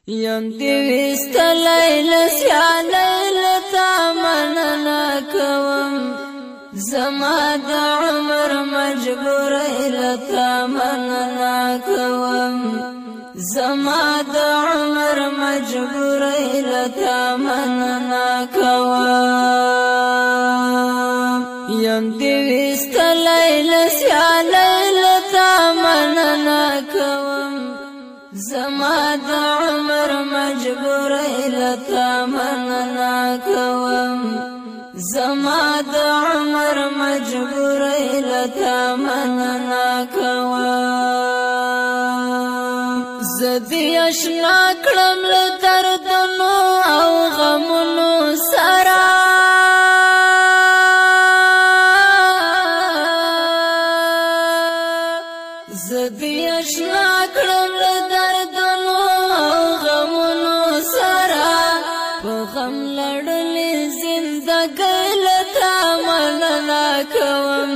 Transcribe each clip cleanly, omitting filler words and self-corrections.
یم دیوستلی لسیالی لتا مننا کوم زما د عمر مجبوری لتا مننا کوم زما د عمر مجبوری لتا مننا کوم یم دیوستلی لسیالی لتا مننا کوم زما د عمر مجبوری لتا مننا کوم زما د عمر مجبوری لتا مننا کوم زدی اشنا کړم له دردونو او غمونو سره زدی اشنا کړم له دردونو او غمونو سره په غم لړلې زندګۍ لتا مننا کوم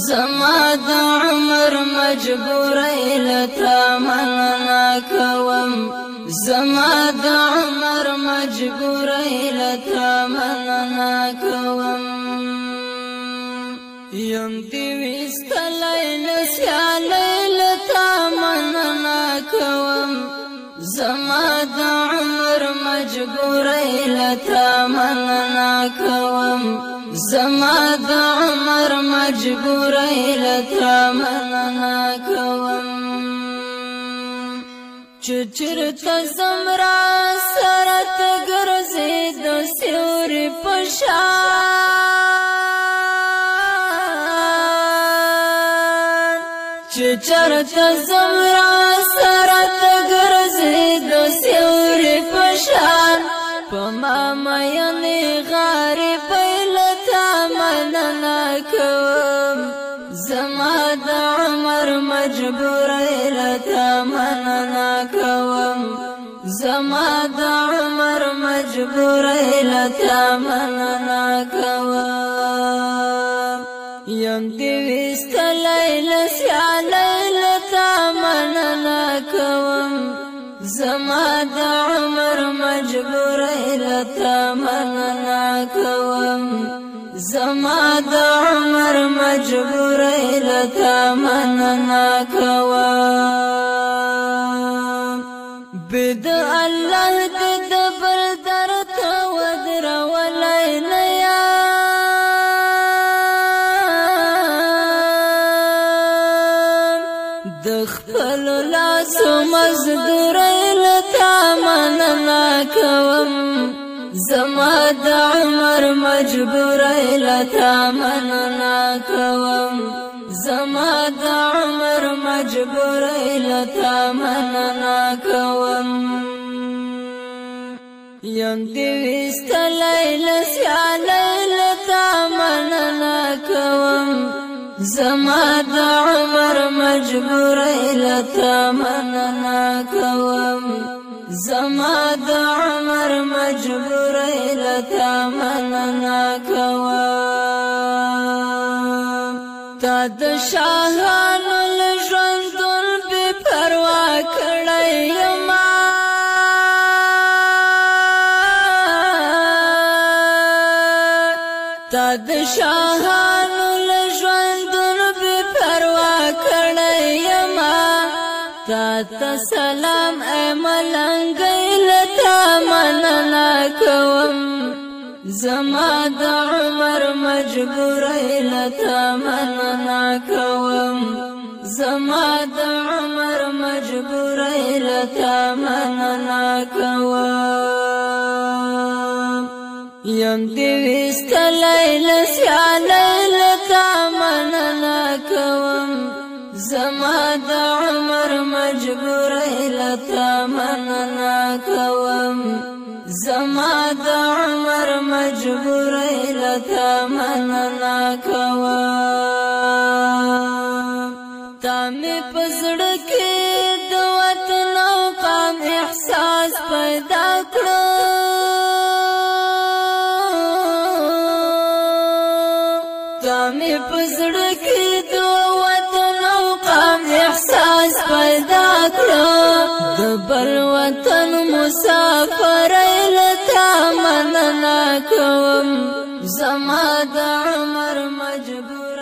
زما د عمر مجبوری لتا مننا کوم زما د عمر مجبوری لتا مننا کوم یم دیوستلی لسیالی لتا مننا کوم زما د عمر مجبوری لتا مننا کوم زما د عمر مجبوری لتا مننا کوم چچرتا زمرا سرت گرزی د سیوری پشان چچرتا زمرا سرت گرزی د سیوری پشان پما مینی غاری پیلتا مننا کوم زما د عمر مجبوری لتا مننا کوم زما د عمر مجبوری لتا مننا کوم یم دیوستلی لسیالی لتا مننا کوم زما د عمر مجبوری لتا مننا کوم زما د عمر مجبوری لتا مننا کوم بد الله د دبر درت ودر ولای نه د خپل لاس مزدوری لتا مننا کوم زما د عمر مجبوری لتا مننا کوم زما د عمر مجبوری لتا مننا کوم یم دیوستلی لسیالی لتا مننا کوم زما د عمر مجبوری لتا مننا کوم زما د عمر مجبوری لتا مننا کوم تا د شاهانو لژوندون بې پروا کړی یما تا د شاهانو لژوندون بې پروا کړی یما تا ته سلام ای ملنګۍ لتا مننا کوم زما د عمر مجبوری لتا مننا کوم زما د عمر مجبوری لتا مننا کوم یم دیوستلی لسیالی لتا مننا کوم زما د عمر مجبوری لتا مننا کوم زما د عمر مجبوری لتا مننا کوم تا می پزړه کې د وطن او قام احساس پیدا کړو تا می پزړه کې د وطن او قام احساس پیدا کړه د بل وطن مسافر لتا مننه کوم زما د عمر مجبور